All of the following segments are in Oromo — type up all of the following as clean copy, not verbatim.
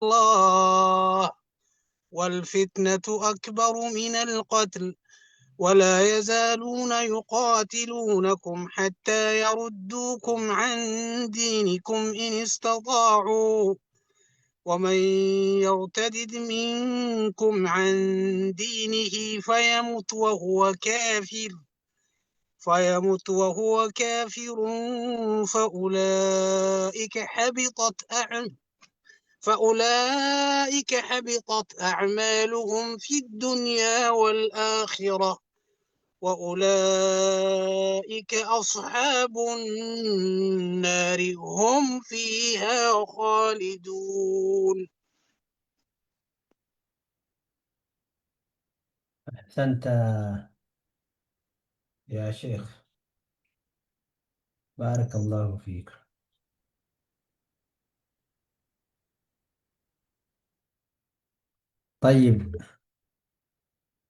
الله والفتنة أكبر من القتل ولا يزالون يقاتلونكم حتى يردوكم عن دينكم إن استطاعوا ومن يرتد منكم عن دينه فيمت وهو كافر فأولئك حبطت أعمالهم في الدنيا والآخرة وأولئك أصحاب النار هم فيها خالدون. أحسنت يا شيخ، بارك الله فيك. طيب،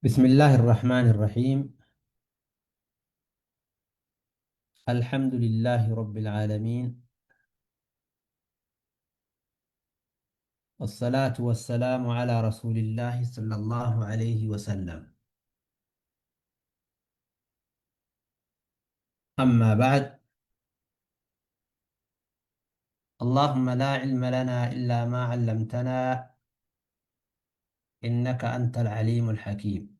بسم الله الرحمن الرحيم. الحمد لله رب العالمين، والصلاة والسلام على رسول الله صلى الله عليه وسلم. أما بعد، اللهم لا علم لنا إلا ما علمتنا، إنك أنت العليم الحكيم.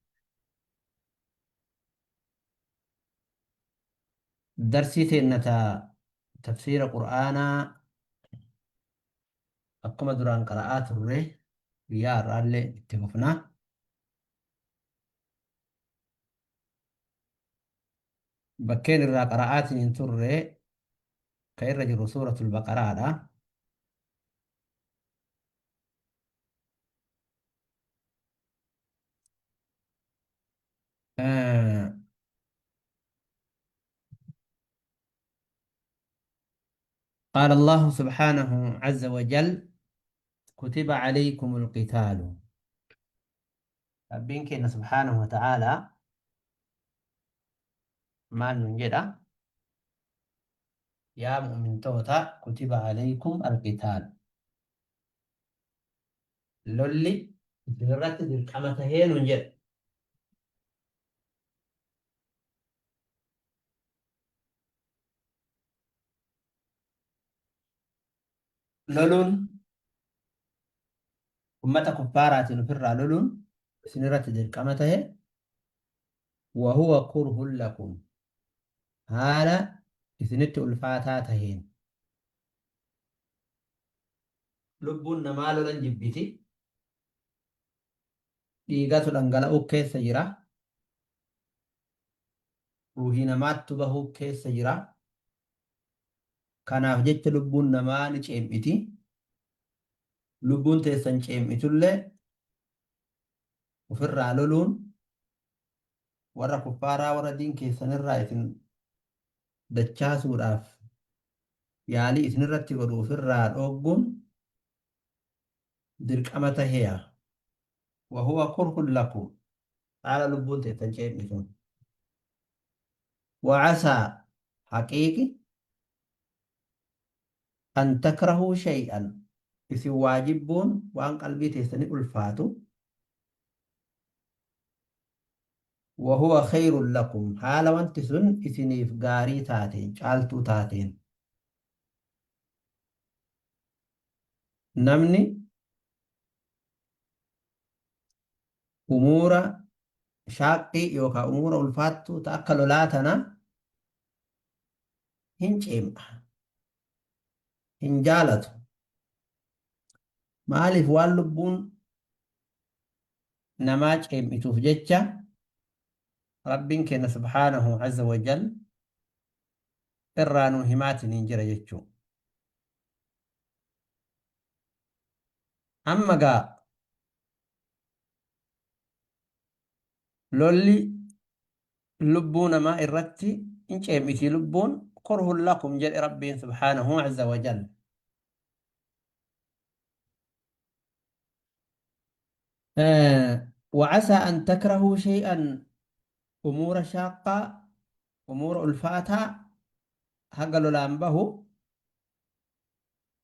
درسي تنتا تفسير القرآن أكما دران قراءات الره يا رالي اتفقنا. بكين الرا قراءات ينتر كيرجل سورة البقرة دا. آه. قال الله سبحانه عز وجل: كتب عليكم القتال. أبينك إن سبحانه وتعالى ما ننجد يا مؤمن توتا كتب عليكم القتال. لولي درت القمة هي ننجد. لولون أمة كفارات نفر لولون سنرت القمة هي وهو كره لكم. هذا إثنت الفاتات هين لبون نمال لنجبتي dhiigatu dhangala'uu keessa jira. Ruuhii namaatti bahuu keessa jira. Kanaaf jecha lubbuun namaa ni ceem'iti. Lubbuun teessan ceem'itullee ofirraa loluun warra kuffaaraa warra diin keessanirraa isin dachaasuudhaaf yaalii isinirratti godhu ofirraa dhoogguun dirqama taheeya. Wahuwa kurhun lakum, haala lubbuun teessan ceem'ituun. Wacasaa haqiiqi an takrahuu shay'an, isin waajibbuun waan qalbii teessanii ulfaatu وهو خير لكم حال وانتسن إسنيف غاري تاتين چالتو تاتين. نمني أمور شاقي يوكا أمور الفاتو تأكلوا لاتنا هنجيم هنجالتو مالف واللبون نماج إم إتوف جتشا ربين كنا سبحانه عز وجل إرانو همات ننجر جتشو. أما قا لولي لبون ما إرتي إنش إم إتي لبون كره لكم جل ربين سبحانه عز وجل. وعسى أن تكرهوا شيئا أمور شاقة أمور ألفاتها هقلوا لامبه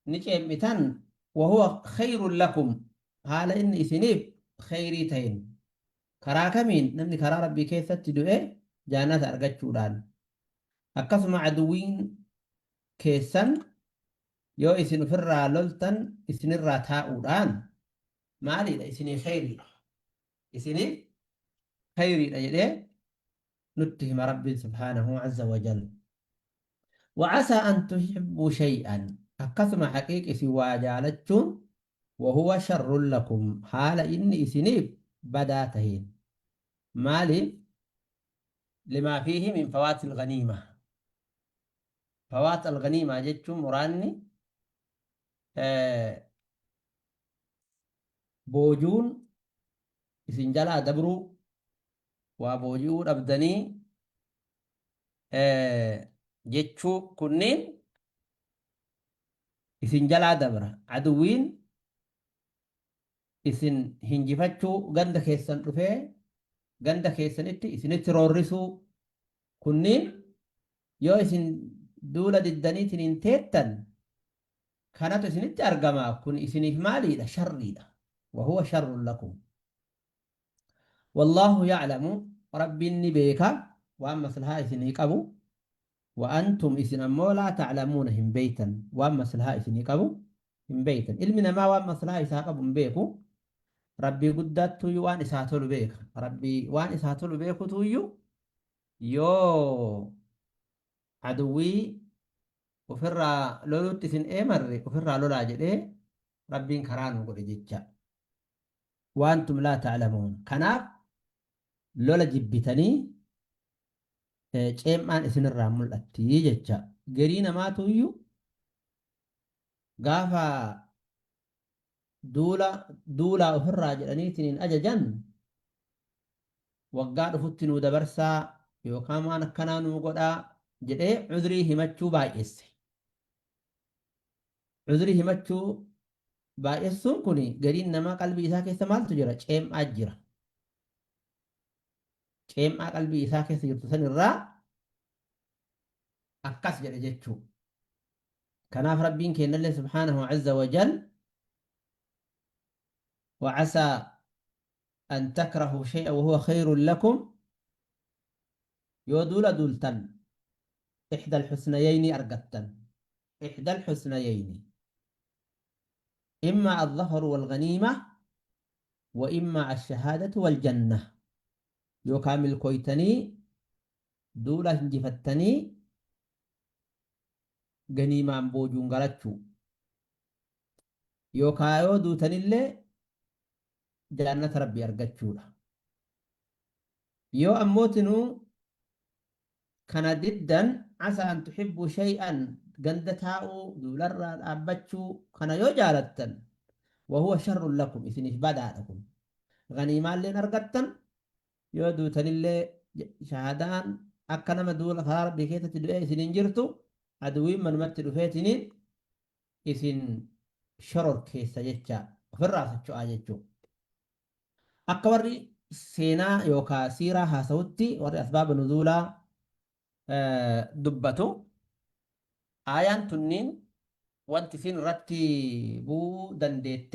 نجيب متن وهو خير لكم حال إن إسنيب خيري تين كراكمين نمني كرا ربي كيف تدعي جانات أرجع شوران أقسم عدوين كيسن يو إسن فرا لولتن إسن الراتاء وران مالي لا إسني خيري إسني خيري أجده نتهم ربي سبحانه عز وجل وعسى أن تحبوا شيئا أقسم حقيقة سوى جالتشون وهو شر لكم حال إن إسنيب بداتهين مالي لما فيه من فوات الغنيمة فوات الغنيمة جتشو مراني بوجون إسن جلا دبرو وبوجود أبدني جتشو كنين إسن جلا دبرا عدوين إسن هنجفتشو غند كيسن رفه غند كيسن إسن ترورسو كنين يو إسن دولة الدني تنين تيتن كانت إسن أرقما كن إسن إهمالي دا شري دا وهو شر لكم والله يعلم ربي النبيكا وأما سلها إسن يقبو وأنتم إسن أمو لا تعلمون هم بيتا وأما سلها إسن يقبو هم بيتا إلمنا ما وأما سلها إساقبو هم بيكو ربي قدات تويو وان إساتولو بيك ربي وان إساتولو بيكو تويو يو عدوي وفرا لولو تسن إمر وفرا لولا جدي ربي كرانو قد جيتشا وأنتم لا تعلمون كناف لولا جبتني ceemaan isinirraa mul'atti jecha garii namaatu iyyuu gaafa duulaa ofirraa jedhaniitiin ajajan waggaa dhufutti nuu dabarsaa yookaan waan akkanaa nuu godhaa jedhee cudrii himachuu baay'esse. Cudrii himachuu baay'essuun kun gariin namaa qalbii isaa keessa maaltu jira? Ceemaa jira. Ceemaa qalbii isaa keessa jirtu sanirraa akkas jedhe jechuu. كناف ربين كين الله سبحانه عز وجل وعسى أن تكرهوا شيئا وهو خير لكم يودول دولتن إحدى الحسنيين أرقتن إحدى الحسنيين إما الظفر والغنيمة وإما الشهادة والجنة يكامل كويتني دولة جفتني غنيمة بوجون غلطشو يوكايو دوتن اللي جنة ربي أرقتشو يو أموتنو كان ضدا عسى أن تحبوا شيئا قندتاو دولار أبتشو كان يو جالتن وهو شر لكم إثنش بدا لكم غنيمة اللي نرقتن يو دوتن اللي شهادان أكنما دول خرار بكيتة تدوئي إثنين جرتو عدوين من متلو فيتنين إثن شرر كيسا جتشا في الرأس جتشو أكبر سينا يوكا سيرا هاسوتي وري أسباب نزولا دبتو آيان تنين وانتسين رتي بو دندت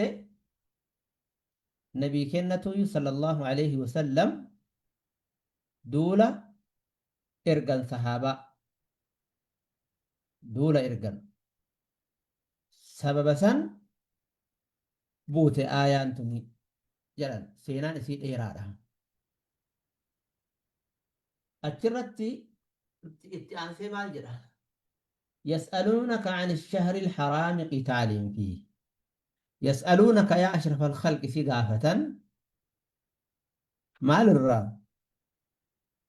نبي كنتو صلى الله عليه وسلم دولا إرقان صحابة دولا إرقان سبب سن بوت آيان تنين جلال سينان سيد إيرادها أترتي اتعانسي مال جلال يسألونك عن الشهر الحرام قتال فيه يسألونك يا أشرف الخلق ثقافة مال الرام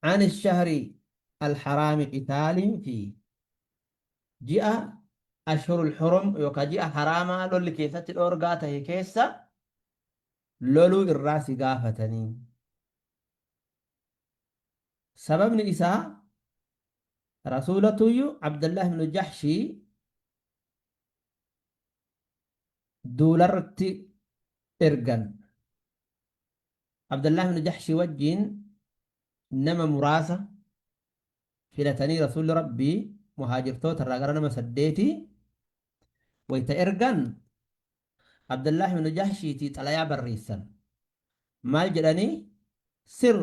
عن الشهر الحرام قتال فيه جاء أشهر الحرم يوكا جاء حراما لولي كيسة الأورغاته كيسة لولو الراس قافتني سبب نساء رسولته عبد الله بن جحشي دولرت إرجن عبد الله بن جحشي وجين نما مراسة فلتني رسول ربي مهاجرتو تراغرنا مسديتي ويتا إرجن عبد الله بن جحشي تي طليا بريسا مال جدني سر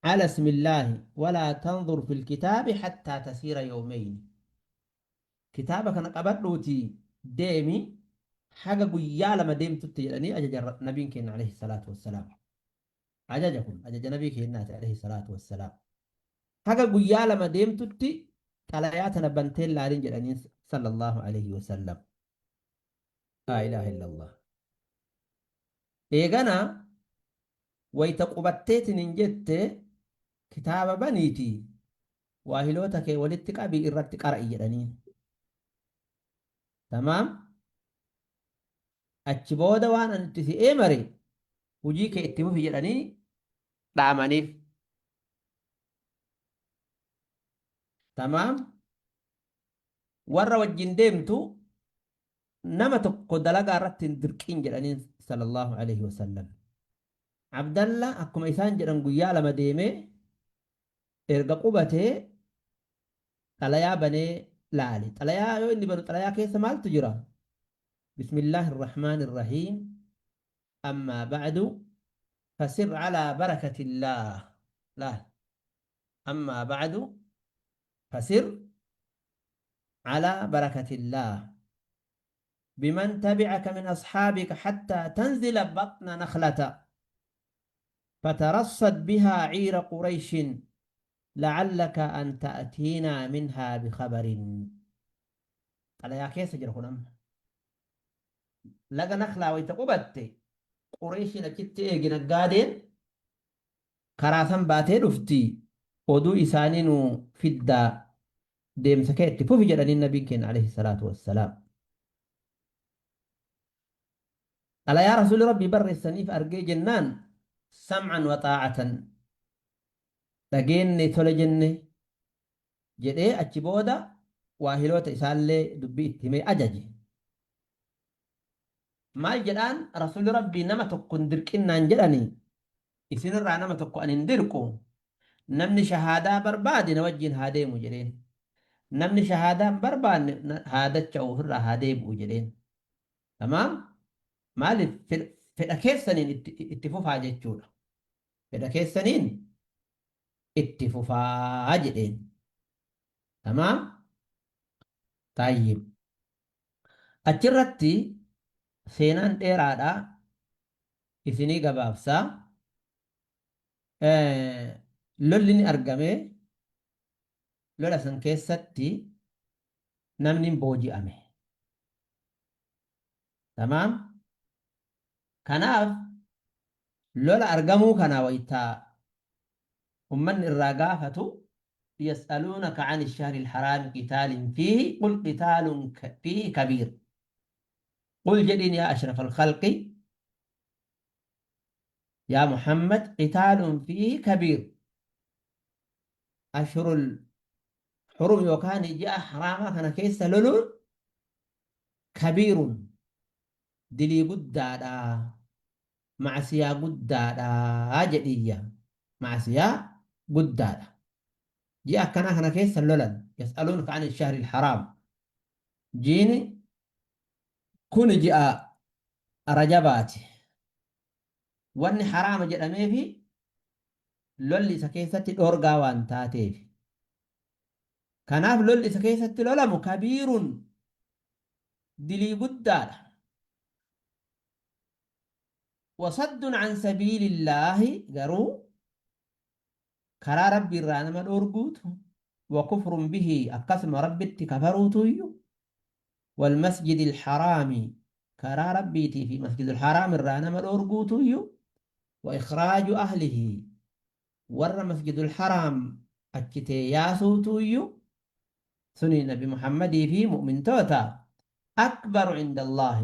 على اسم الله ولا تنظر في الكتاب حتى تسير يومين كتابك أنا قبضوتي ديمي حاجة قوية لما ديم تتجلني أجج نبيك عليه الصلاة والسلام أججكم أجج نبيك عليه الصلاة والسلام حاجة قوية لما ديم تتي طلياتنا بنتين لارين جلني صلى الله عليه وسلم لا إله إلا الله إيغانا ويتقبتت ننجت كتاب بنيتي واهلوتك ولدتك أبي إردتك أرأي جلني تمام أتشبودا وانا نتسي إيمري وجيك اتمو في جلني دعمانيف تمام warra wajjin deemtu nama tokko dalagaa irratti hin dirqiin jedhaniin sallallahu alaihi wasallam. Abdalla akkuma isaan jedhan guyyaa lama deemee erga qubatee xalayaa banee laale. Xalayaa yoo inni banu xalayaa keessa maaltu jira? Bismillaahi irrahmaani irrahiim. Ammaa ba'du fasir calaa barakatillah. Laal. Ammaa ba'du fasir calaa barakatillah. بمن تبعك من أصحابك حتى تنزل بطن نخلة فترصد بها عير قريش لعلك أن تأتينا منها بخبر على يا كيس جرهنم لقى نخلة ويتقبت قريش لكت إيجنا قادين كراسم باتي رفتي ودو إسانينو فدا ديم سكيت فوفي جلال النبي كين عليه الصلاة والسلام على يا رسول ربي بر السنيف أرجي جنان سمعا وطاعة dhageenye tole jenne jedhee achi booda waahiloota isaallee dubbii itti himee ajaje. Maal jedhaan rasuulli rabbii nama tokko hin dirqinnaan jedhanii isinirraa nama tokko ani hin dirqu namni shahaadaa barbaade na wajjin haa deemu jedheen. Namni shahaadaa hin barbaanne haa dacha'u ofirraa haa deebi'u jedheen. Tamaam maaliif fedha keessaniin itti fufaa jechuudha. Fedha keessaniin itti fufaa jedheen. Tamaam taayyib. Achirratti seenaan dheeraadha isinii gabaabsaa. Lolli ni argame lola san keessatti namni booji'ame. Tamaam kanaaf lola argamuu kana waytaa ummanni irraa gaafatu يسألونك عن الشهر الحرام قتال فيه قل قتال فيه كبير قل جدين يا أشرف الخلق يا محمد قتال فيه كبير أشهر الحرم يوكان جاء حراما كان كيس لولون كبير دلي قدادا معسيا قدادا جدية معسيا قدادا جاء كان كيس لولن يسألونك عن الشهر الحرام جيني كون جاء رجباتي واني حرام جدامي في لولي سكيستي دورغا وان تاتي كناف لولي سكيستي لولم كبير دلي قدار وصد عن سبيل الله قرو كرا ربي رانا من أرقوت وكفر به أقسم ربي كفروتو والمسجد الحرام كرا ربي في مسجد الحرام رانا من أرقوتو وإخراج أهله ور مسجد الحرام أكتي ياسوتو سني نبي محمد في مؤمن توتا أكبر عند الله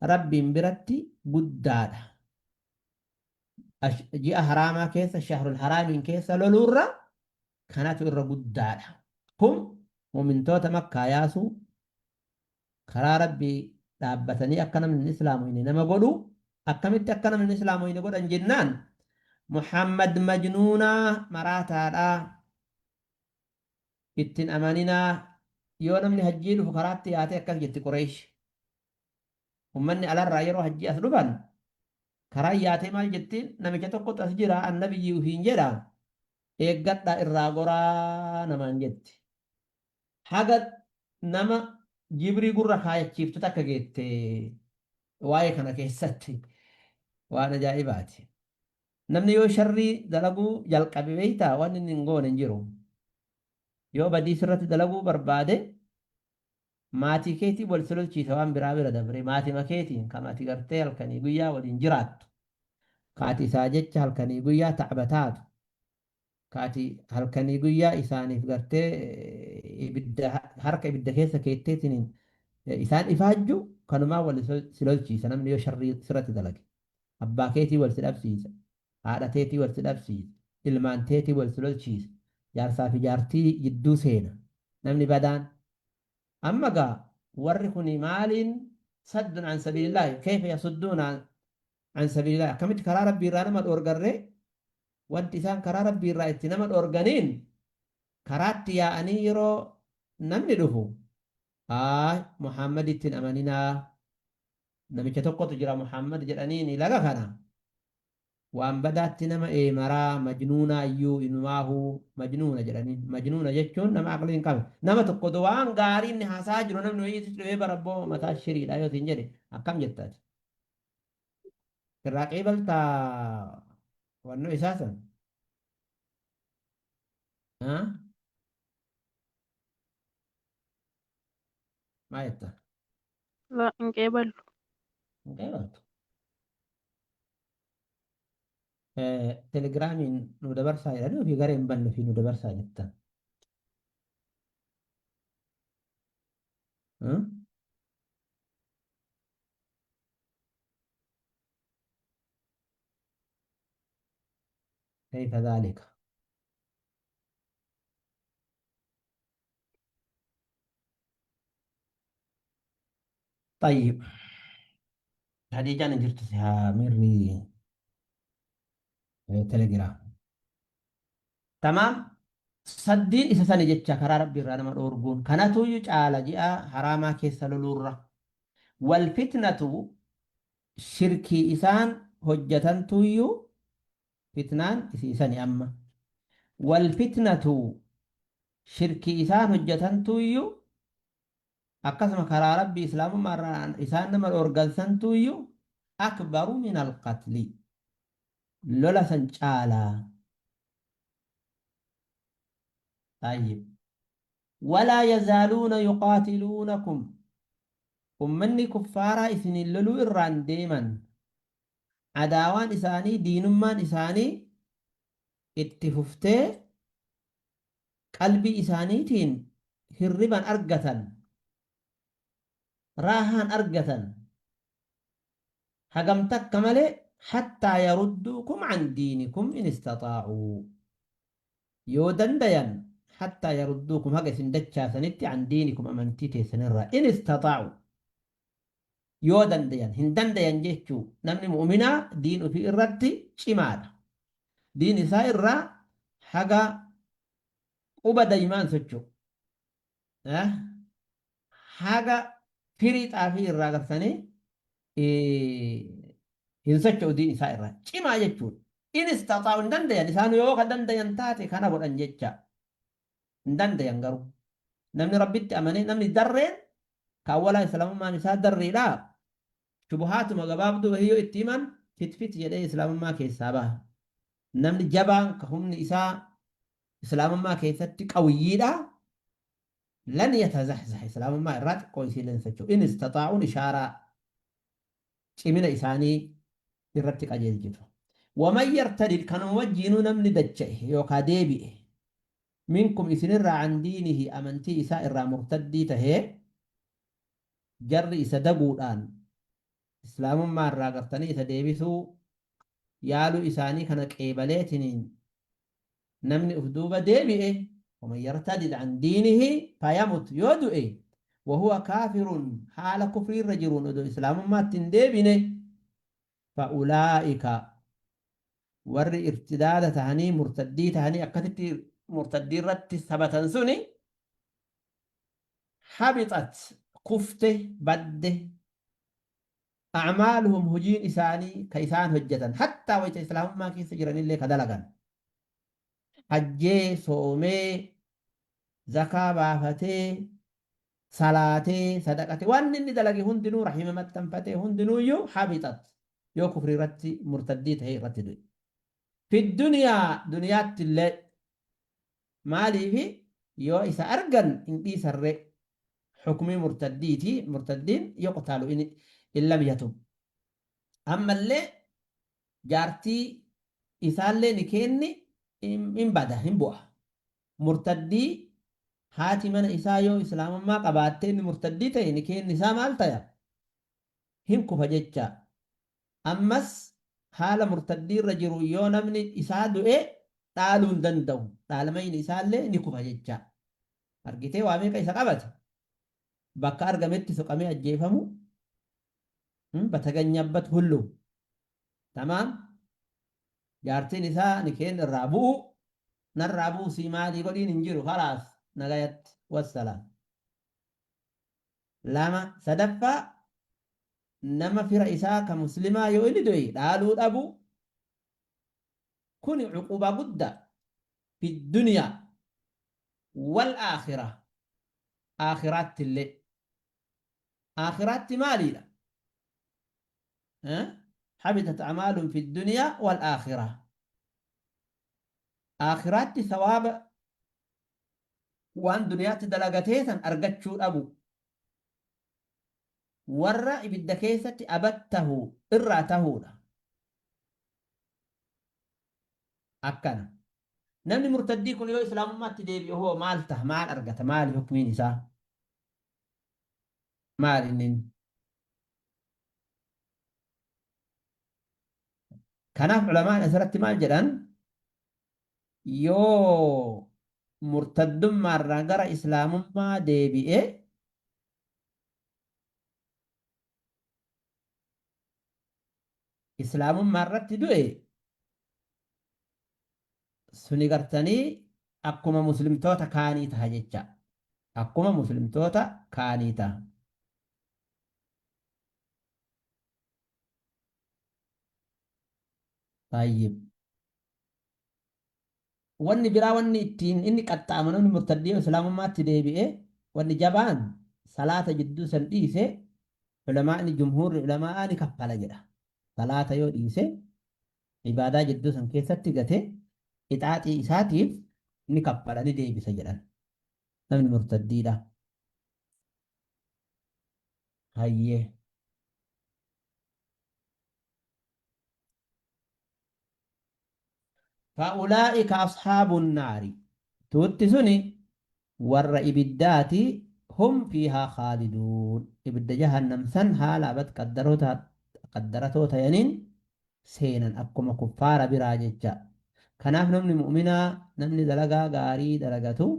ربي برتي قدادا جاء حراما كيس الشهر الحرام كيس لولورا كانت إر قدادا هم مؤمن توتا مكة ياسو كرا ربي دابتني أكنا من الإسلام إنما قولوا أكملت أكنا من الإسلام إنما قولوا جنان محمد مجنونا مراتا اتن أماننا يونا من هجيل فقرات ياتي أكل جت قريش ummanni alarraa yeroo hajjii as dhufan karaa yaatee maal jettiin namicha tokkotu as jira annabiyyi ufiin jedha eeggadhaa irraa goraa namaan jetti haga nama jibrii gurra kaayachiiftu takka geette waa'ee kana keessatti waan ajaa'ibaati namni yoo sharrii dalaguu jalqabe beeytaa waan inni hin goone hin jiru yoo badii sirratti dalaguu barbaade maatii keetii wal lolchiisa waan biraa bira dabre maatii makeetiin kan ati gartee halkanii guyyaa waliin jiraattu kaati isaa jecha halkanii guyyaa taphataatu kaati halkanii guyyaa isaaniif gartee harka ibidda keessa keetteetiin isaan ifaajju kanumaa wal si lolchiisa namni yoo sharrii sirratti dalage abbaa keetii wal si dhabsiisa haadha teetii wal si dhabsiisa ilmaan teetii wal si lolchiisa jaarsaa fi jaartii jidduu seena namni badaan أما قا وركني مال صد عن سبيل الله كيف يصدون عن سبيل الله كم كرار ربي رانا ما الأورجرة وانتسان كرار ربي رايتنا ما الأورجانين كرات يا أنيرو نمني دفو محمد التن أمانينا نبي كتوقع تجرى محمد جرانيني لغا كنا وأن بدأت نما مرا مجنونة أيو إنماه مجنونة جرانين مجنونة جتشون نما عقلين قبل نما تقدوان غارين نحاساج رنم نوية تشلوه بربو متا الشري لا يوتين جري أكام جتاج الراقبة تا وانو إساسا ها ما يتا لا انقبل تليجرامين نو دبر سايرا نو في غارين بان في نو دبر سايرا ها كيف ذلك طيب هذه جانا جرت فيها ميري تليجرام تمام صدين إذا سنة جتشا كرا ربي رانا ما أورجون كانتو يجعل جاء حراما كيس لولورة والفتنة شركي إسان هجتان تويو فتنان إسان أما والفتنة شركي إسان هجتان تويو أقسم كرا ربي إسلام مرة إسان نما الأورجان تويو أكبر من القتل لولا سنجالا طيب ولا يزالون يقاتلونكم أمني كفارا إسن اللولو إران ديما عداوان إساني دينمان إساني اتففتي قلبي إسانيتين هربا أرقة راهان أرقة حقمتك كمالي حتى يردوكم عن دينكم إن استطاعوا يودن ديان حتى يردوكم هكا سندتشا سنتي عن دينكم أمنتي سنرى إن استطاعوا يودن ديان هندن ديان جيشو نمني مؤمنا دين في الرد شمال دين سائر حقا وبدا إيمان سجو حقا فريت آفي الرقب ثاني هنسجو دين سائر شمال جيشو إن استطاعوا هندن ديان إسانو يوكا دن ديان تاتي كان أبو الأنجيشا هندن ديان قروا نمني ربيت أماني نمني درين كأولا إسلام ما نساء دري لا شبهات مغبابدو وهي اتمان فتفت يدي إسلام ما كيسابها نمني جبان كهم نساء إسلام ما كيستك قويدا لن يتزحزح إسلام ما إرات قويسي لنسجو إن استطاعون إشارة من إساني إرتك أجيز جفو ومن يرتد كانوا وجينو نمني دجئه يوكا ديبئه منكم إسنر عن دينه أمنتي إساء إرى مرتدي تهي جر إسا دقودان إسلام ما الراقرتني إسا ديبثو يالو إساني كانك إيباليتنين نمني أفدوبة ديبئه ومن يرتد عن دينه فيمت يودئه وهو كافر حال كفر الرجلون ودو إسلام ما تنديبنه فأولئك ور ارتداد تهني مرتدي تهني أكتت مرتدي رت ثبتا سني حبطت كفته بده أعمالهم هجين إساني كيسان هجة حتى ويت إسلام ما كيس جران اللي كدلغان حجي صومي زكاة بافتي صلاتي صدقتي وان إني دلغي هندنو رحمة متنفتي هندنو يو حابطت يو كفري رتي مرتديت هي رتي دوي في الدنيا دنيات اللي مالي في يو إسا أرغن إنتي سر حكمي مرتديتي مرتدين يقتلوا إن لم يتب أما اللي جارتي isaallee ni kenni hin bada hin bu'a. Murtaddii haati mana isaa yoo islaamummaa qabaattee inni murtaddii ta'e ni kenni isaa maal taya? Hin kufa jecha. Ammas haala murtaddii irra jiru yoo namni isaa du'e dhaaluu hin danda'u. Dhaalmayni isaallee ni kufa jecha. Argitee waa meeqa isa qabate? Bakka argametti suqamee ajjeefamu bataganyabbat hullu. Tamaam? Jaartiin isaa ni kenni irraa bu'u. Narraa buusii maalii godhiin hin jiru halaas nagayatti wassalaam. Lama sadaffaa nama fira isaa ka muslimaa yoo inni du'e dhaaluu dhabu kuni cuquba guddaa fi duniyaa wal aakhira aakhiraatti illee aakhiraatti maaliidha? حبطت أعمال في الدنيا والآخرة آخرات ثواب وان دنيات دلغتيسا أرغتشو أبو ورّا إبدا كيسة أبته إراته أكنا نمني مرتدي كن يو إسلام ما تديبي هو مالته مال أرغت مال حكمين إسا مال إنين كناف علماء أسرت مال جدًا يو مرتد مرة غير إسلام ما ديبي إسلام مرة تدوي سني قرتني أكما مسلم توتا كاني تهجتشا أكما مسلم توتا كاني ته طيب wanni biraa wanni ittiin inni qaxxaamanoonni murtaddii islaamummaatti deebi'e wanni jabaan salaata jidduu san dhiise ulamaa'ni jumhuurri ulamaa'a ni kaffala jedha. Salaata yoo dhiise ibaadaa jidduu san keessatti gate ixaaxii isaatiif ni kaffala ni deebisa jedhan namni murtaddiidha. Hayyee. فأولئك أصحاب النار توتسني ور إبداتي هم فيها خالدون إبد جهنم سن حالا بد قدرتوتا ينين سينا أكما كفار براججا كناف نمني مؤمنا نمني دلقا غاري دلقاتو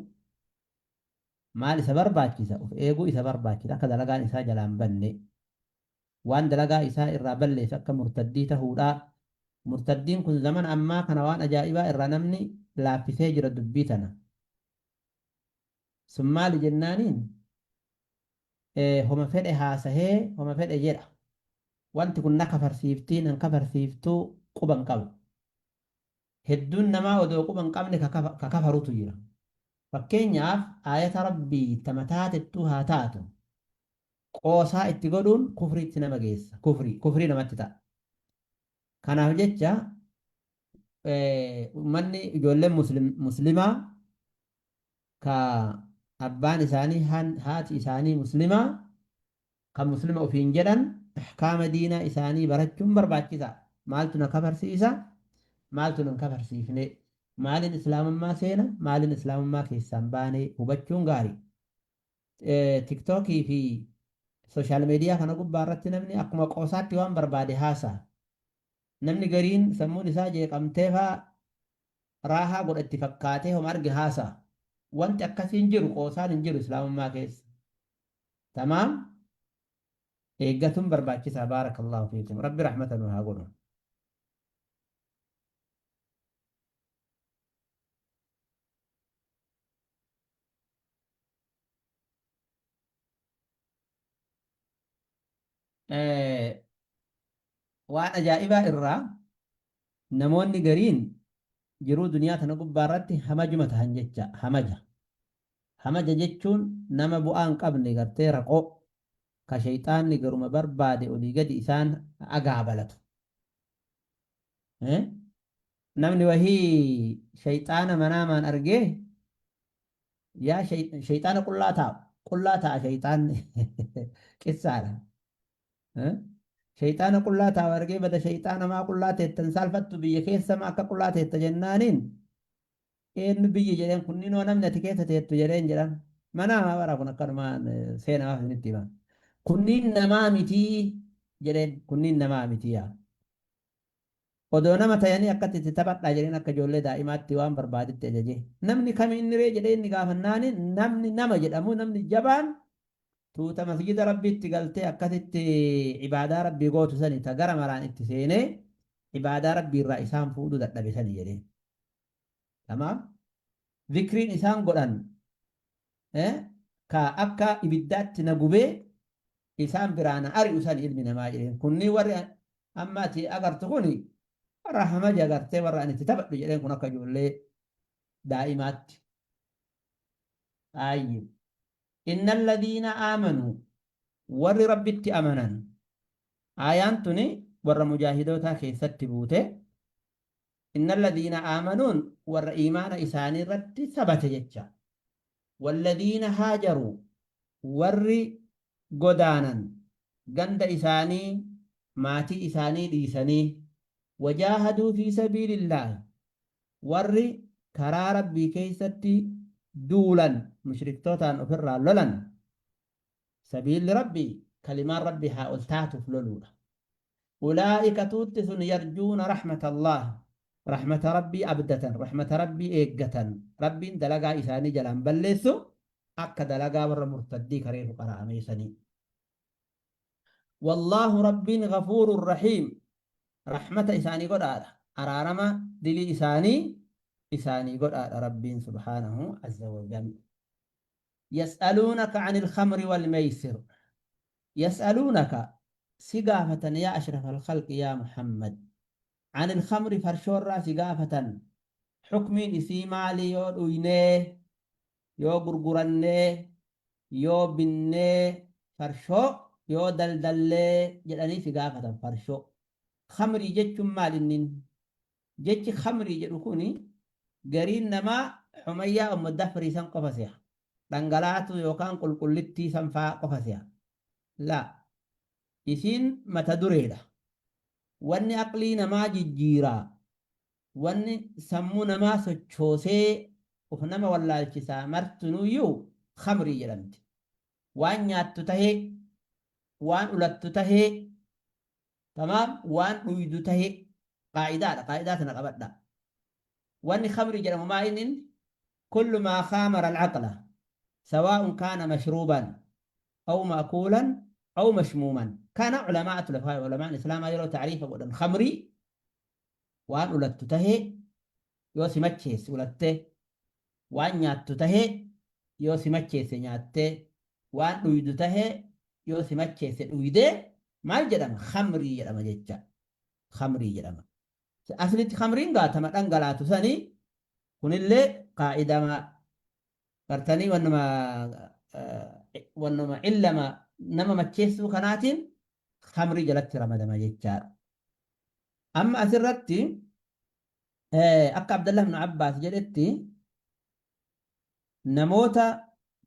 مالي سبر باكيسا وف إيغو إسبر باكيسا كدلقا إسا جلان بني وان دلقا إسا إرابل ليسا كمرتدي تهودا مرتدين كن زمن أما كان وان أجائبا إرانمني لا في سجر دبيتنا ثم لجنانين هم فدء هاسه هم فدء جرا وانت كنا كفر سيفتين ان كفر سيفتو قبن قبل هدون نما ودو قبن قبن ككفروا تجرا فكينياف آية ربي تمتات التوها تاتو قوسا اتقودون كفري تنما جيس كفري نمتتا كان هجتشا مني يقول مسلمة ka abbaan isaanii haati isaanii muslimaa kan muslima ofiin jedhan ahkaama diinaa isaanii barachuun barbaachisa. Maaltu na kafarsiisa? Maaltu na kafarsiifne? Maaliin islaamummaa seena? Maaliin islaamummaa keessaan baanee hubachuun gaarii. Tiktookii fi sooshaal miidiyaa kana gubbaa irratti namni akkuma qoosaatti waan barbaade haasa'a. Namni gariin sammuun isaa jeeqamtee faa raahaa godhatti fakkaatee homa arge haasa'a. wanti akkasiin jiru qoosaan hin jiru islaamummaa keessa. Tamaam eeggatuun barbaachisaa baarakallahu fiikum rabbi rahmatan haa godhu. waan ajaa'ibaa irraa namoonni gariin jiruu duniyaa tana gubbaa irratti hamajuma tahan jecha hamaja jechuun nama bu'aa hin qabne gartee raqoo ka shayxaanni garuma barbaade olii gadi isaan agaabalatu namni wahii shayxaana manaamaan argee yaa shayxaana qullaa ta'a shayxaanni qissaadha shayxaana qullaa ta'a argee bada shayxaana maa qullaa teettan saalfattu biyya keessa maa akka qullaa teetta jennaaniin eenyu biyyi jedheen kunniinoo namni ati keessa teettu jedheen jedhan manaa maa bara kun akkanumaan seenaa isinitti himan kunniin namaa mitii jedheen kunniin namaa mitii yaa odoo nama tayanii akkatti itti taphadhaa jedheen akka ijoollee daa'imaatti waan barbaaditti ajaje namni kamiin ree jedhee inni gaafannaani namni nama jedhamu namni jabaan tuuta masjida rabbiitti galtee akkasitti ibaadaa rabbii gootu sani ta gara maraan itti seenee ibaadaa rabbii irraa isaan fuudhuu dadhabe sani jedheen tamaam zikriin isaan godhan ka akka ibiddaatti na gubee isaan biraana ari'u san ilmi namaa jedheen kunniin warri amma ati agartu kuni warra hamaja agartee warra ani itti taphadhu jedheen kun akka ijoollee daa'imaatti ayyib inna alladhiina aamanuu warri rabbitti amanan aayaan tuni warra mujaahidootaa keessatti buute inna alladhiina aamanuun warra iimaana isaanii irratti sabate jecha walladhiina haajaruu warri godaanan ganda isaanii maatii isaanii dhiisanii wajaahaduu fi sabiilillaahi warri karaa rabbii keessatti duulan mushriktootaan ofirraa lolan sabiilli rabbii kalimaan rabbii haa ol taatuuf loluudha ulaa'ika tuutti sun yarjuuna raxmatallaah raxmata rabbii abdatan raxmata rabbii eeggatan rabbiin dalagaa isaanii jalaan balleessu akka dalagaa warra murtaddii kareefu qara'ameessanii wallaahu rabbiin gafuurun raxiim raxmata isaanii godhaadha araarama dilii isaanii godhaadha rabbiin subhaanahu azza wajal yas'aluunaka عن الخمر والميسر يسألونك سقافة يا أشرف الخلق يا محمد عن الخمر فرشور سقافة حكم إسي مالي يو دوينيه يو غرغرنيه يو بنيه فرشو يو دلدليه جلاني سقافة فرشو خمري جتشم مالنين جتش خمري جركوني قرين نما حمية أم الدفري سن قفسيها دنگلاتو يوكان قلقلتي سنفا قفسيها لا إسين متدريدة واني أقلي نما ججيرا واني سمو نما سچوسي وفنما والله الكسا مرتنو يو خمري جلمت وان ياتو تهي وان أولتو تهي تمام وان أيدو تهي قاعدات نقبت وان خمري جلم ما إنن كل ما خامر العقل سواء كان مشروبا أو مأكولا أو مشموما كان علماء علماء الإسلام يروا تعريف أولا خمري وان أولت تهي يوسي متشيس أولته وان نيات تهي يوسي متشيس نياته وان أيد تهي يوسي متشيس أيده ما جرم خمري جرم جتة خمري جرم أصلي خمرين قاتما أنقلاتو سني كن اللي قاعدة ما قرتني وانما إلا ما نما متشيسو كناتين خمري جلت رمضان جتار أما أسرتي أكا عبد الله بن عباس جلتي نموت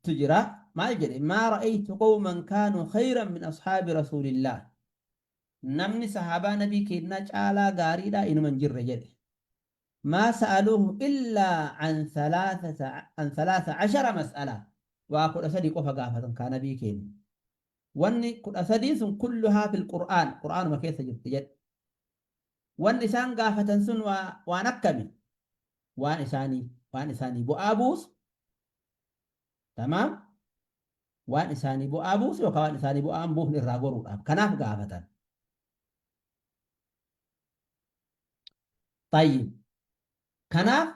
تجرى ما يجري ما رأيت قوما كانوا خيرا من أصحاب رسول الله نمني صحابة نبي كيدنا جعلا غاريدا إنو من جر جري ما سألوه إلا عن 13 مسألة وأقول أسدي قفا قافة كان بي كين واني كل أسديس كلها في القرآن قرآن ما كيف جبت جد واني سان قافة سن ونكمل وان إساني بو أبوس تمام وان إساني بو أبوس وكوان إساني بو أمبوه للراغور كناف قافة طيب كناف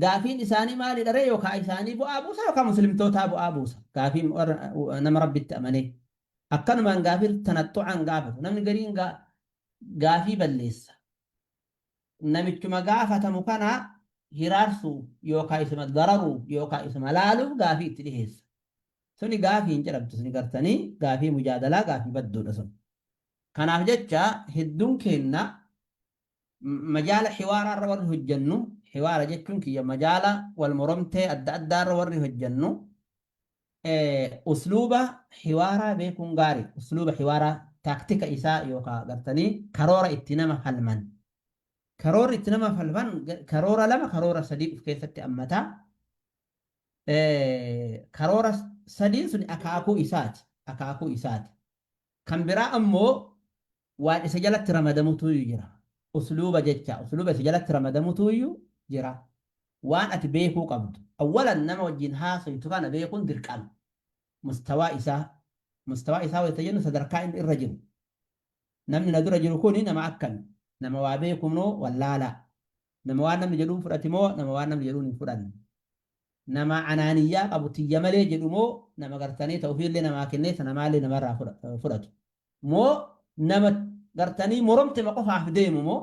قافين إساني مالي دري وكا إساني بو أبوسا وكا مسلم توتا بو أبوسا قافين نم ربي التأمني أكن من قافل تنطعا قافل نمن قرين gaafii balleessa. Namichuma gaafatamu kana hiraarsuu yookaan isuma dararuu yookaan isuma laaluuf gaafii itti dhiheessa. Suni gaafii hin jedhamtu suni gartanii gaafii mujaadalaa gaafii badduudha sun. Kanaaf jecha hedduun keenna majaala xiwaaraa irra warri hojjennu xiwaara jechuun kiyya majaala wal moromtee adda addaa irra warri hojjennu usluuba xiwaaraa beekuun gaarii usluuba xiwaaraa taaktika isaa yookaan gartanii karoora itti nama falman. Karoora itti nama falman karoora lama karoora sadii of keessatti hammataa. Karoora sadiin sun akaakuu isaati. Akaakuu isaati. Kan biraa ammoo waan isa jalatti ramadamutu jira. Usluuba jecha usluuba isa jalatti ramadamutu jira. Waan ati beekuu qabdu. Awwalan nama wajjin haasoftu kana beekuun dirqama. Mustawaa isaa wayita jennu sadarkaa inni irra jiru. Namni na dura jiru kuni nama akkami. Nama waa beekummoo wallaalaa. Nama waan namni jedhuun fudhatimoo nama waan namni jedhuun hin fudhanne. Nama anaaniyyaa qabu tiyya malee jedhumoo nama gartanii ta'uufillee namaa kennee sana maalee namarraa fudhatu. Moo nama gartanii moromte qofaaf deemu moo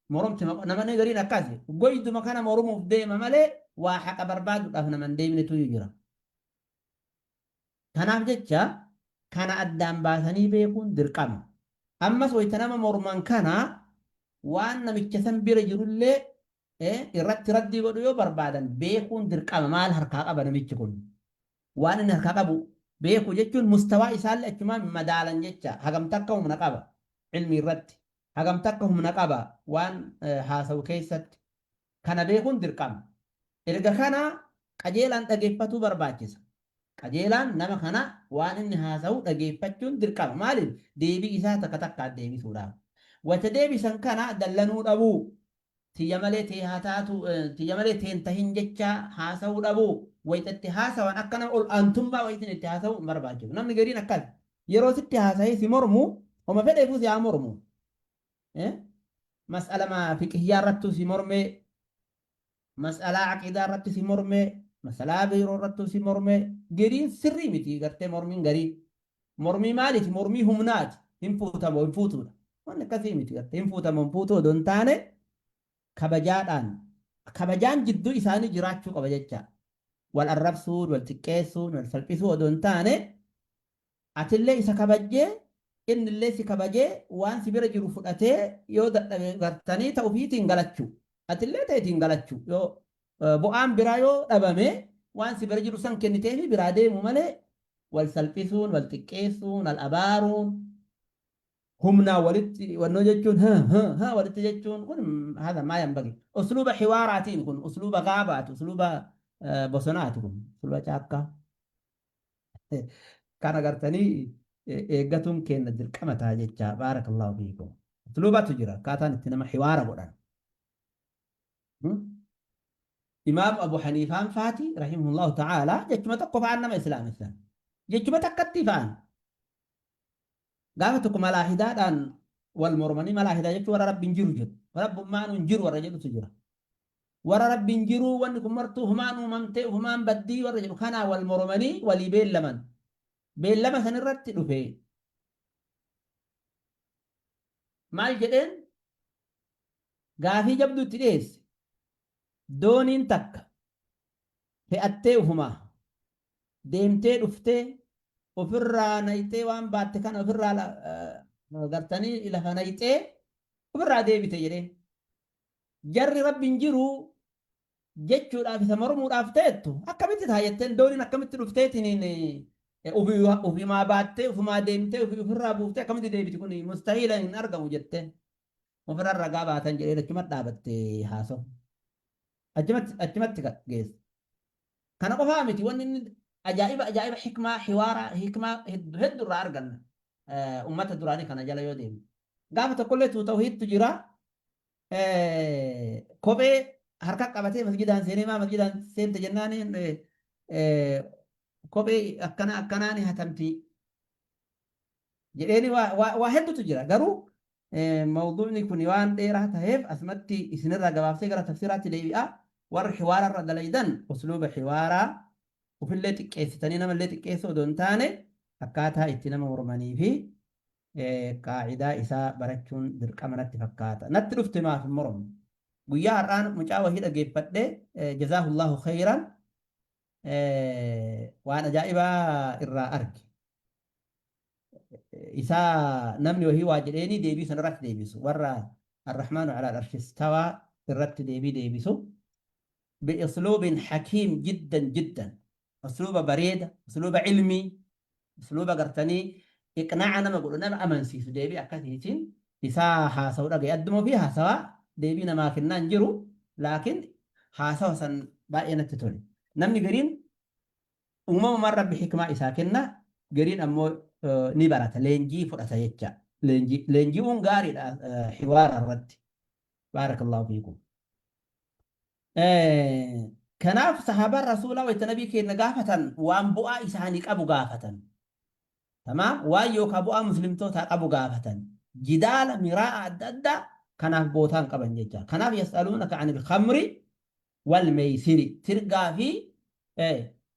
moromte namni gariin akkasi goyduma kana morumuuf deema malee waa haqa barbaaduudhaaf nama hin deemnetu jira. Kanaaf jecha kana addaan baasanii beekuun dirqama. Ammas wayita nama morman kana waan namicha san bira jirullee irratti raddii godhu yoo barbaadan beekuun dirqama maal harkaa qaba namichi kun. Waan inni harkaa qabu beeku jechuun mustawaa isaallee achumaan madaalan jecha hagamta akka humna qaba ilmi irratti hagamta akka humna qaba waan haasawu keessatti kana beekuun dirqama. Erga kana qajeelaan dhageeffatuu barbaachisa. Qajeelaan nama kana waan inni haasawu dhageeffachuun dirqama. Maaliif deebii isaa takka takkaan deebisuudhaaf. Wata deebisan kana dallanuu dhabuu tiyya malee tee haa taatu tiyya malee teen tahin jecha haasawuu dhabuu wayitatti haasawan akka nama ol aantummaa wayitiin itti haasawu hin barbaachisu. Namni gariin akkas yeroo sitti haasa'ee si mormu oma fedheefuu si haa mormu. Mas'ala fiqhiyyaa irrattuu si mormee mas'alaa aqiidaa irratti si mormee masalaa biiroo irrattuu si mormee gariin sirrii miti gartee mormiin garii. Mormii maaliiti? Mormii humnaati. Hin fuutamoo hin fuutuudha. Wanni akkasii miti gartee hin fuutamoo hin fuutuu odoo hin taane kabajaadhaan kabajaan jidduu isaanii jiraachuu qaba jecha wal arrabsuun wal xiqqeessuun wal salphisuu odoo hin taane atillee isa kabajjee innillee si kabajee waan si bira jiru fudhatee yoo dadhabe gartanii ta'uufiitiin galachuu atillee ta'eetiin galachuu yoo bu'aan biraa yoo dhabame waan si bira jiru san kennitee fi biraa deemu malee wal salphisuun wal xiqqeessuun wal abaaruun humnaa walitti wannoo jechuun walitti jechuun kun haadha maa yanbagi usluuba xiwaaraatiin kun usluuba gaabaati usluuba bosonaati kun usluuba caakkaa kan agartanii eeggatuun kenna dirqama ta'a jecha baarakallahu fiikum usluubatu jira akkaataan itti nama xiwaara godhan imaam abu haniifaan faati rahimahullahu ta'ala jechuma tokko fa'aan nama islaamessan jechuma takkatti fa'aan gaafa tokko malaahidaadhaan wal mormanii malaahidaa jechuun warra rabbiin jiru jedhu rabbummaan hin jiru warra jedhutu jira warra rabbiin jiru wanni kun martuu humaan uumamtee humaan baddii warra jedhu kanaa wal mormanii walii beellaman beellama sanirratti dhufe maal jedheen gaafii jabduu itti dhiyeesse dooniin takka fe'attee ufumaa deemtee dhuftee ofirraa nayxee waan baatte kana ofirraa gartanii lafa nayxee ofirraa deebite jedheen jarri rabbiin jiru jechuudhaaf isa mormuudhaaf ta'ettu akkamitti taayetteen dooniin akkamitti dhufteetiin ufimaa baattee ufumaa deemtee ofirraa buuftee akkamitti deebiti kun mustahiila hin argamu jetteen ofirraa ragaa baatan jedhee achumatti dhaabatte haasawu achumatti geesse kana qofaa miti wanni inni ajaa'iba hikmaa xiwaaraa hikmaa hedduu irraa arganna ummata duraanii kana jala yoo deemu gaafa tokkollee tawhiidtu jira kophee harka qabatee masjidaan seenee maa masjidaan seente jennaan kophee akkanaan hatamti jedheeni waa hedduutu jira garuu mawduucni kun waan dheeraa ta'eef asumatti isinirraa gabaabsee gara tafsiraatti deebi'a warri xiwaara irra dalaydan usluuba xiwaaraa ufillee xiqqeessitanii namallee xiqqeessuu odoo hin taane akkaataa itti nama mormanii fi قاعدة إساء برچون درقم نتي فكاتا نتلفت ما في المرم قويا الآن مجاوة هيدا جيب فده جزاه الله خيرا وأنا جائبة إرى أرك إساء نمني وهي واجديني ديبيس نرات ديبيسو ورى الرحمن على العرش استوى الرت ديبيسو بأسلوب حكيم جدا جدا أسلوب بريد أسلوب علمي أسلوب قرتني إقناعنا ما قلنا ما أمن سيسو ديبي أكثيتين إساء حاسو رقي أدمو فيها سواء ديبينا ما كنا نجرو لكن حاسو سن بائنة تتولي نمني قرين مرة بحكمة إساء كنا قرين أمو نبرة لينجي فرأسا يتشا لينجي ونقاري حوار الرد بارك الله فيكم كناف صحابة الرسول والنبي كي نقافة وان بؤا إسانيك أبو قافة تمام وايو كبؤا مسلم توتا أبو قافة جدال مراء أدى كناف بوتان قبن جيجا كناف يسألونك عن الخمر والميسر ترقى في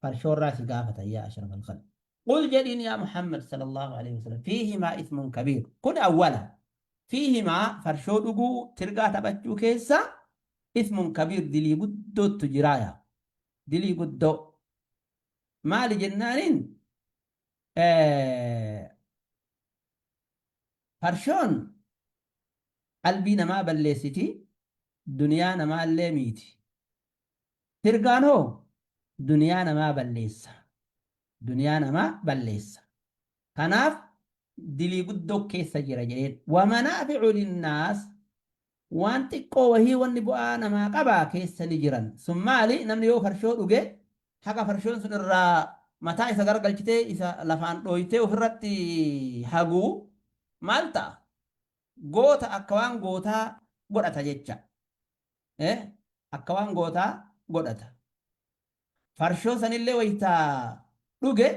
فرشور راسي قافة يا أشرف الخلق قل جلين يا محمد صلى الله عليه وسلم فيهما إثم كبير كن أولا فيهما فرشور ترقى تبجو كيسا اسم كبير دلي قدو تجرايا دلي قدو ما لجنان فرشون قلبي ما بلسيتي دنيا ما اللي ميتي ترقانو دنيا ما بلسا دنيا ما بلسا كناف دلي قدو كيسا جرا جرين ومنافع للناس waan xiqqoo wahii wanni bu'aa namaa qabaa keessa ni jiran sun maali namni yoo farshoo dhuge haqa farshoon sun irraa mataa isa gargalchitee isa lafaan dhooytee ofirratti haguu maal ta'a goota akka waan gootaa godhata jecha akka waan gootaa godhata farshoo sanillee waytaa dhuge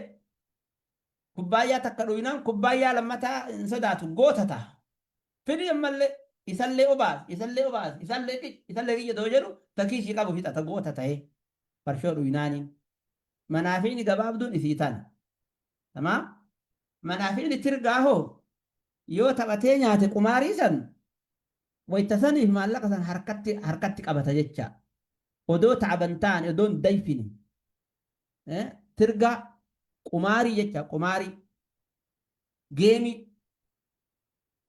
kubbaayyaa takka dhuyinaan kubbaayyaa lammataa hin sodaatu goota ta'a fidii ammallee isallee obaas isallee kiyya too jedhu takiishii qabu fixa ta goota ta'e farshoo dhuyinaaniin manaafiini gabaabduun isii tana tamaam manaafiini tirgaa hoo yoo taphatee nyaate qumaarii san wayta saniif maallaqa san harkatti qabata jecha odoo taaban ta'an odoon dayfini tirga qumaarii jecha qumaarii geemii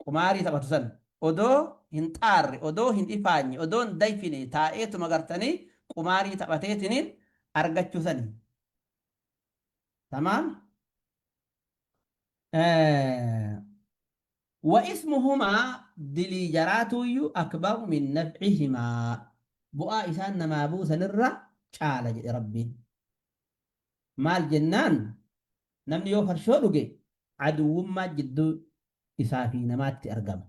qumaarii taphatu san odoo hin xaarre odoo hin ifaanye odoon dayfine taa'eetuma gartanii qumaarii taphateetiniin argachuu sani tamaam واسمهما دلي جراتو أكبر من نفعهما بؤا إسان نما بوسا نرى شعال ربي مال جنان نمني يوفر شولوغي عدو ما جدو إسافي نمات أرقم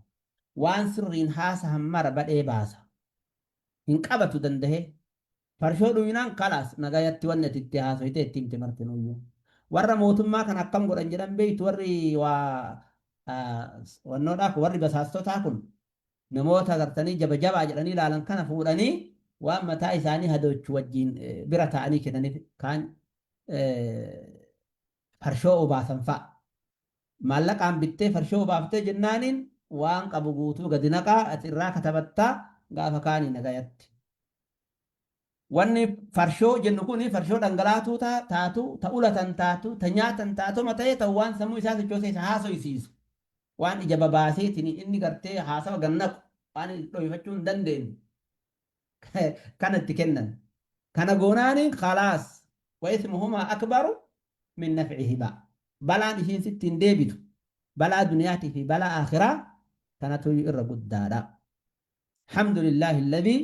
وان سرين حاسا همار بدأي باسا إن قبتو دنده فرشولو ينان قلاس نغايت ونت اتحاسو يتيم تمرتنو warra mootummaa kan akkam godhan jedhan beeytu warri wannoodhaaf warri basaastotaa kun namoota gartanii jaba jabaa jedhanii ilaalan kana fuudhanii waan mataa isaanii hadoochu wajjiin bira ta'anii kennaniif kaan farshoo obaasan fa'a. Maallaqaan bittee farshoo obaaftee jennaaniin waan qabu guutuu gadi naqaa ati irraa katabattaa gaafa kaanii nagayatti. Wanni farshoo jennu kun farshoo dhangalaatuu taatu ta ulatan taatu ta nyaatan taatu mata'ee ta'u waan sammuu isaa sochoosee isa haasoysiisu waan ija babaaseetiin inni gartee haasawa gannaqu waan dhoyifachuu hin dandeenye kanatti kennan kana goonaaniin khalaas wa ismuhumaa akbaru min nafcihimaa balaan ishiin sitti hin deebitu balaa duniyaatii fi balaa aakhiraa kanatu irra guddaadha. Alhamdulillahi alladhii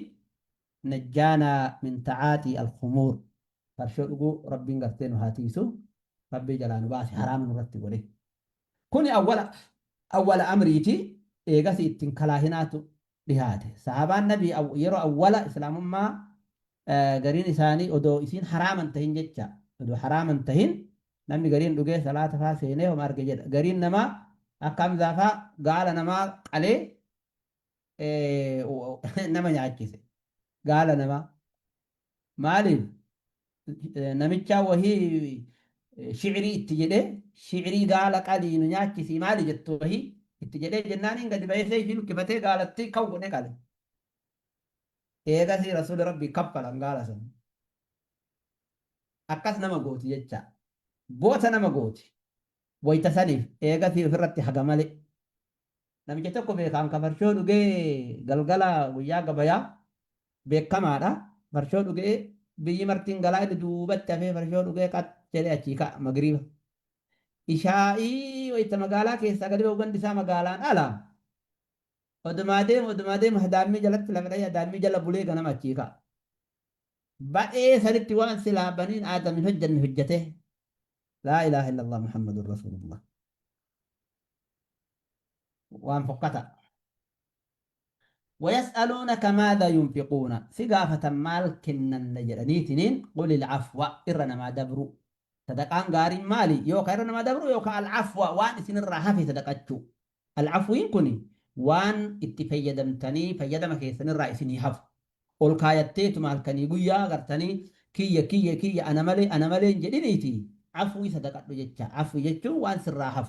نجانا من تعاطي الخمور فرشو ربي غفتين هاتيسو ربي جلال باسي حرام نرتب عليه كوني أول أمريتي إيغاسي تنكلاهناتو لهاته صحابة النبي أو يرو أول إسلام ما قرين إساني ودو إسين حراما تهين جتشا ودو حراما تهين نمي قرين لغي صلاة فاسيني ومارك جد قرين نما أقام ذافا قال نما عليه نما نعجيسي قال نما مالي نمتشا وهي شعري اتجده شعري قال قالين نياتي في مالي جتوهي اتجدي جنانين قد بيسي في الكفتي قالت كونه قال إيغا سي رسول ربي كفل قال سن أكاس نما قوتي جتشا بوتا نما قوتي ويتسنف إيغا سي فرت حقمالي نمجي تكو في خان كفرشو دوغي غلغلا ويا غبايا بكمادا فرشو دوغي بيي مرتين غلا دوبت في فرشو دوغي قد جلي أچيكا مغريبا إشائي ويت مقالا كيسا قد بوغن دسا مقالان ألا ودما ديم هدامي جلت لغريا دامي جل بولي غنم أچيكا بأي سنتي وان سلا بنين آدم حجة من حجته لا إله إلا الله محمد رسول الله وان فقطا ويسألونك ماذا ينفقون سقافة مال كنن نجرانيتنين قل العفو إرنا ما دبرو صدقان غاري مالي يوكا إرنا ما دبرو يوكا العفو وان سن الراحة في صدقاتشو العفو ينكني وان اتفيدمتني فيدم كيسن الرئيسني هف قل كايتيت مالكني قويا غرتني كي أنا مالي جدينيتي عفو صدقات بجتشا عفو جتشو وان سن الراحة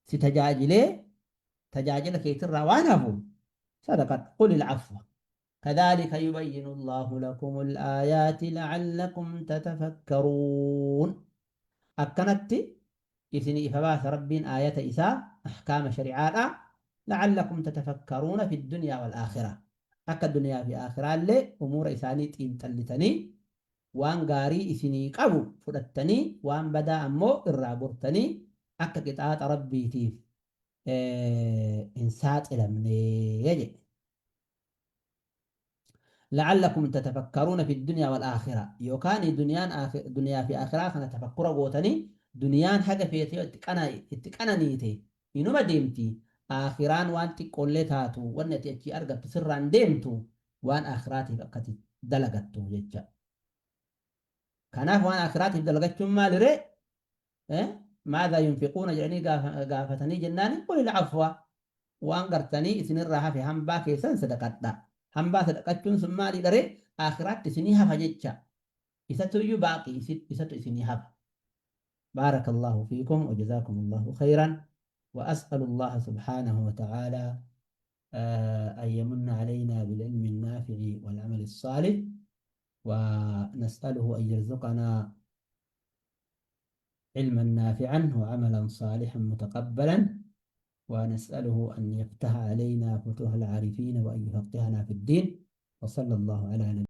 ستجاجلي تجاجل كيتر وان هفو صدقت قل العفو كذلك يبين الله لكم الآيات لعلكم تتفكرون أكنت إثني فباث رب آية إساء أحكام شريعة لعلكم تتفكرون في الدنيا والآخرة أكا الدنيا في آخرة اللي أمور إساني تلتني وان غاري إثني قبو فرتني وان بدا أمو إرابرتني أكا قطعات ربي تيف إنسات إلى من يجي لعلكم تتفكرون في الدنيا والآخرة يوكاني دنيا في آخرة خنا تفكر قوتني دنيان حاجة في اتقنا نيتي إنو ما ديمتي آخران وان تقولتاتو وان تيجي أرغب تسران ديمتو وان آخراتي بقتي دلغتو جيجا كناف وان آخراتي دلغتو مال ري ماذا ينفقون يعني قافتني جناني قل العفو وان قرتني إسن الراحة في هم باكي سن صدقات hamba sadaqachuun sun maali dharee akhiraatti isinii hafa jecha isatu iyyuu baaqii isatu isinii hafa بارك الله فيكم وجزاكم الله خيرا وأسأل الله سبحانه وتعالى أن يمن علينا بالعلم النافع والعمل الصالح ونسأله أن يرزقنا علما نافعا وعملا صالحا متقبلا ونسأله أن يفتح علينا فتوح العارفين وأن يفقهنا في الدين وصلى الله على نبينا